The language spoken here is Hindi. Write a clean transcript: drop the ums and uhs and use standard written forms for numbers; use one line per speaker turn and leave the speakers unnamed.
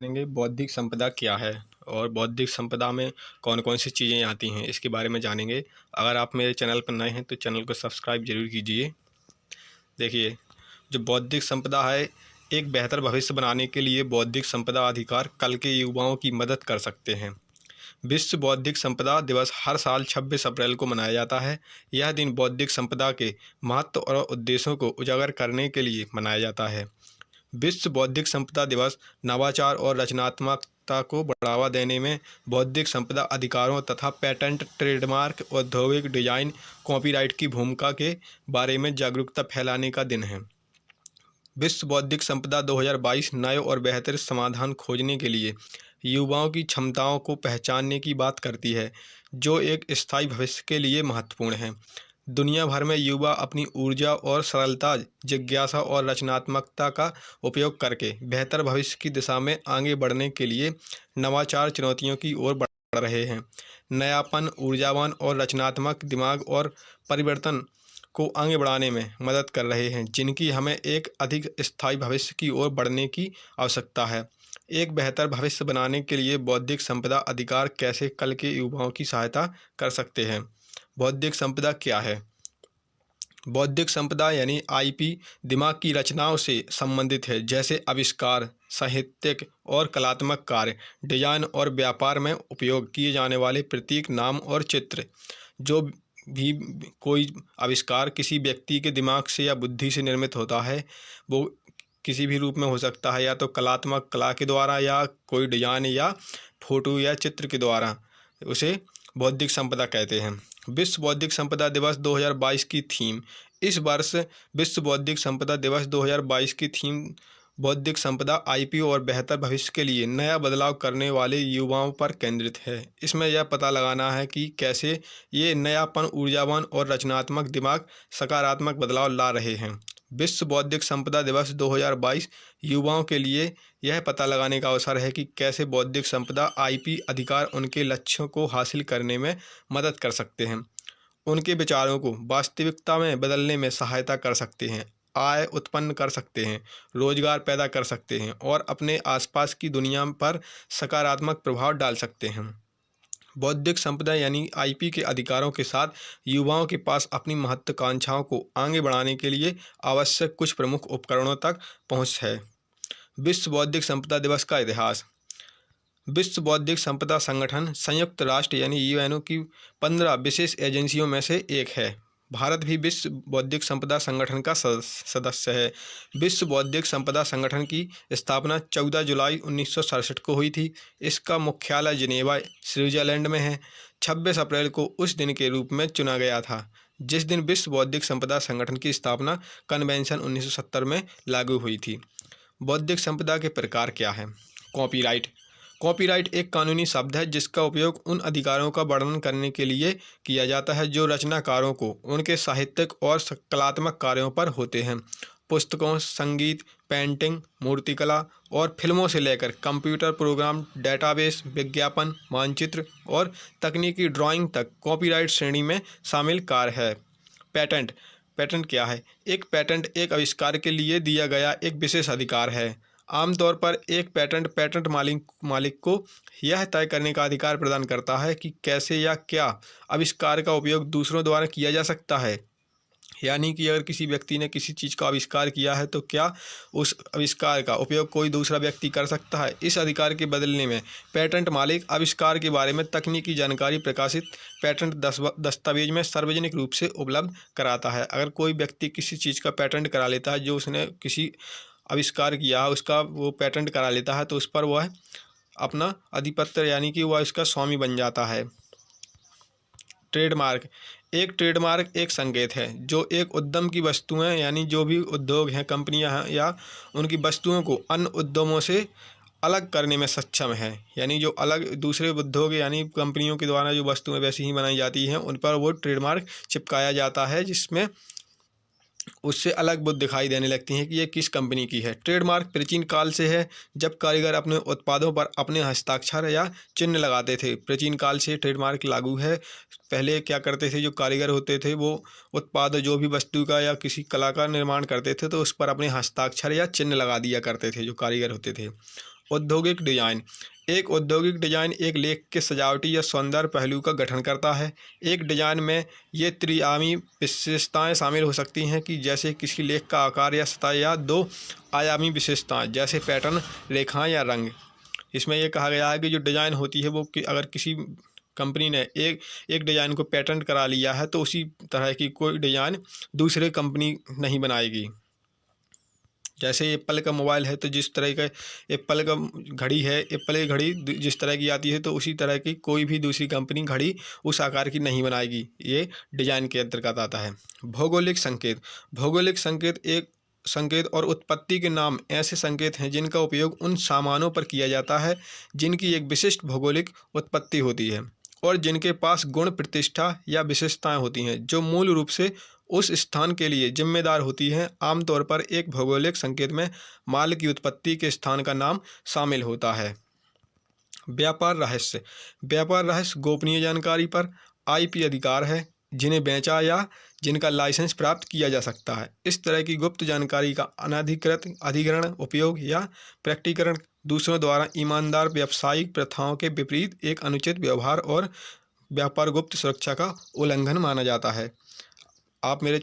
जानेंगे बौद्धिक संपदा क्या है और बौद्धिक संपदा में कौन कौन सी चीज़ें आती हैं, इसके बारे में जानेंगे। अगर आप मेरे चैनल पर नए हैं तो चैनल को सब्सक्राइब जरूर कीजिए। देखिए, जो बौद्धिक संपदा है, एक बेहतर भविष्य बनाने के लिए बौद्धिक संपदा अधिकार कल के युवाओं की मदद कर सकते हैं। विश्व बौद्धिक संपदा दिवस हर साल 26 अप्रैल को मनाया जाता है। यह दिन बौद्धिक संपदा के महत्व और उद्देश्यों को उजागर करने के लिए मनाया जाता है। विश्व बौद्धिक संपदा दिवस नवाचार और रचनात्मकता को बढ़ावा देने में बौद्धिक संपदा अधिकारों तथा पेटेंट, ट्रेडमार्क, औद्योगिक डिजाइन, कॉपीराइट की भूमिका के बारे में जागरूकता फैलाने का दिन है। विश्व बौद्धिक संपदा 2022 नए और बेहतर समाधान खोजने के लिए युवाओं की क्षमताओं को पहचानने की बात करती है, जो एक स्थायी भविष्य के लिए महत्वपूर्ण है। दुनिया भर में युवा अपनी ऊर्जा और सरलता, जिज्ञासा और रचनात्मकता का उपयोग करके बेहतर भविष्य की दिशा में आगे बढ़ने के लिए नवाचार चुनौतियों की ओर बढ़ रहे हैं। नयापन, ऊर्जावान और रचनात्मक दिमाग और परिवर्तन को आगे बढ़ाने में मदद कर रहे हैं, जिनकी हमें एक अधिक स्थायी भविष्य की ओर बढ़ने की आवश्यकता है। एक बेहतर भविष्य बनाने के लिए बौद्धिक संपदा अधिकार कैसे कल के युवाओं की सहायता कर सकते हैं। बौद्धिक संपदा क्या है? बौद्धिक संपदा यानी आईपी दिमाग की रचनाओं से संबंधित है, जैसे आविष्कार, साहित्यिक और कलात्मक कार्य, डिजाइन और व्यापार में उपयोग किए जाने वाले प्रतीक, नाम और चित्र। जो भी कोई आविष्कार किसी व्यक्ति के दिमाग से या बुद्धि से निर्मित होता है, वो किसी भी रूप में हो सकता है, या तो कलात्मक कला के द्वारा या कोई डिजाइन या फोटो या चित्र के द्वारा, उसे बौद्धिक संपदा कहते हैं। विश्व बौद्धिक संपदा दिवस 2022 की थीम। इस वर्ष विश्व बौद्धिक संपदा दिवस 2022 की थीम बौद्धिक संपदा, आईपी और बेहतर भविष्य के लिए नया बदलाव करने वाले युवाओं पर केंद्रित है। इसमें यह पता लगाना है कि कैसे ये नयापन, ऊर्जावान और रचनात्मक दिमाग सकारात्मक बदलाव ला रहे हैं। विश्व बौद्धिक संपदा दिवस 2022 युवाओं के लिए यह पता लगाने का अवसर है कि कैसे बौद्धिक संपदा आईपी अधिकार उनके लक्ष्यों को हासिल करने में मदद कर सकते हैं, उनके विचारों को वास्तविकता में बदलने में सहायता कर सकते हैं, आय उत्पन्न कर सकते हैं, रोजगार पैदा कर सकते हैं और अपने आसपास की दुनिया पर सकारात्मक प्रभाव डाल सकते हैं। बौद्धिक संपदा यानी आईपी के अधिकारों के साथ युवाओं के पास अपनी महत्वाकांक्षाओं को आगे बढ़ाने के लिए आवश्यक कुछ प्रमुख उपकरणों तक पहुंच है। विश्व बौद्धिक संपदा दिवस का इतिहास। विश्व बौद्धिक संपदा संगठन संयुक्त राष्ट्र यानी यूएनओ की 15 विशेष एजेंसियों में से एक है। भारत भी विश्व बौद्धिक संपदा संगठन का सदस्य है। विश्व बौद्धिक संपदा संगठन की स्थापना 14 जुलाई 1967 को हुई थी। इसका मुख्यालय जिनेवा, स्विट्जरलैंड में है। 26 अप्रैल को उस दिन के रूप में चुना गया था जिस दिन विश्व बौद्धिक संपदा संगठन की स्थापना कन्वेंशन 1970 में लागू हुई थी। बौद्धिक संपदा के प्रकार क्या हैं? कॉपीराइट। कॉपीराइट एक कानूनी शब्द है जिसका उपयोग उन अधिकारों का वर्णन करने के लिए किया जाता है जो रचनाकारों को उनके साहित्यिक और कलात्मक कार्यों पर होते हैं। पुस्तकों, संगीत, पेंटिंग, मूर्तिकला और फिल्मों से लेकर कंप्यूटर प्रोग्राम, डेटाबेस, विज्ञापन, मानचित्र और तकनीकी ड्राइंग तक कॉपीराइट श्रेणी में शामिल कार्य है। पेटेंट। पेटेंट क्या है? एक पेटेंट एक आविष्कार के लिए दिया गया एक विशेष अधिकार है। आमतौर पर एक पेटेंट पेटेंट मालिक को यह तय करने का अधिकार प्रदान करता है कि कैसे या क्या आविष्कार का उपयोग दूसरों द्वारा किया जा सकता है। यानी कि अगर किसी व्यक्ति ने किसी चीज़ का आविष्कार किया है तो क्या उस आविष्कार का उपयोग कोई दूसरा व्यक्ति कर सकता है। इस अधिकार के बदलने में पेटेंट मालिक आविष्कार के बारे में तकनीकी जानकारी प्रकाशित पेटेंट दस्तावेज में सार्वजनिक रूप से उपलब्ध कराता है। अगर कोई व्यक्ति किसी चीज़ का पेटेंट करा लेता है, जो उसने किसी आविष्कार किया है उसका वो पेटेंट करा लेता है, तो उस पर वह अपना अधिपत्र यानी कि वह इसका स्वामी बन जाता है। ट्रेडमार्क। एक ट्रेडमार्क एक संकेत है जो एक उद्यम की वस्तुएं यानी जो भी उद्योग हैं, कंपनियां हैं या उनकी वस्तुओं को अन्य उद्यमों से अलग करने में सक्षम है। यानी जो अलग दूसरे उद्योग यानी कंपनियों के द्वारा जो वस्तुएं वैसी ही बनाई जाती हैं उन पर वो ट्रेडमार्क चिपकाया जाता है, जिसमें उससे अलग वो दिखाई देने लगती हैं कि ये किस कंपनी की है। ट्रेडमार्क प्राचीन काल से है, जब कारीगर अपने उत्पादों पर अपने हस्ताक्षर या चिन्ह लगाते थे। प्राचीन काल से ट्रेडमार्क लागू है। पहले क्या करते थे, जो कारीगर होते थे वो उत्पाद जो भी वस्तु का या किसी कला का निर्माण करते थे तो उस पर अपने हस्ताक्षर या चिन्ह लगा दिया करते थे जो कारीगर होते थे। औद्योगिक डिजाइन। एक औद्योगिक डिजाइन एक लेख के सजावटी या सौंदर्य पहलू का गठन करता है। एक डिजाइन में ये त्रिआयामी विशेषताएं शामिल हो सकती हैं कि जैसे किसी लेख का आकार या सतह, या दो आयामी विशेषताएं जैसे पैटर्न, रेखाएं या रंग। इसमें यह कहा गया है कि जो डिजाइन होती है वो अगर किसी कंपनी ने एक डिजाइन को पेटेंट करा लिया है तो उसी तरह की कोई डिजाइन दूसरे कंपनी नहीं बनाएगी। जैसे एप्पल का मोबाइल है तो जिस तरह का एप्पल का घड़ी है, एप्पल की घड़ी जिस तरह की आती है तो उसी तरह की कोई भी दूसरी कंपनी घड़ी उस आकार की नहीं बनाएगी। ये डिजाइन के अंतर्गत आता है। भौगोलिक संकेत। भौगोलिक संकेत एक संकेत और उत्पत्ति के नाम ऐसे संकेत हैं जिनका उपयोग उन सामानों पर किया जाता है जिनकी एक विशिष्ट भौगोलिक उत्पत्ति होती है और जिनके पास गुण, प्रतिष्ठा या विशेषताएं होती हैं जो मूल रूप से उस स्थान के लिए जिम्मेदार होती है। आमतौर पर एक भौगोलिक संकेत में माल की उत्पत्ति के स्थान का नाम शामिल होता है। व्यापार रहस्य। व्यापार रहस्य गोपनीय जानकारी पर आईपी अधिकार है जिन्हें बेचा या जिनका लाइसेंस प्राप्त किया जा सकता है। इस तरह की गुप्त जानकारी का अनधिकृत अधिग्रहण, उपयोग या प्रकटीकरण दूसरों द्वारा ईमानदार व्यावसायिक प्रथाओं के विपरीत एक अनुचित व्यवहार और व्यापार गुप्त सुरक्षा का उल्लंघन माना जाता है। आप मेरे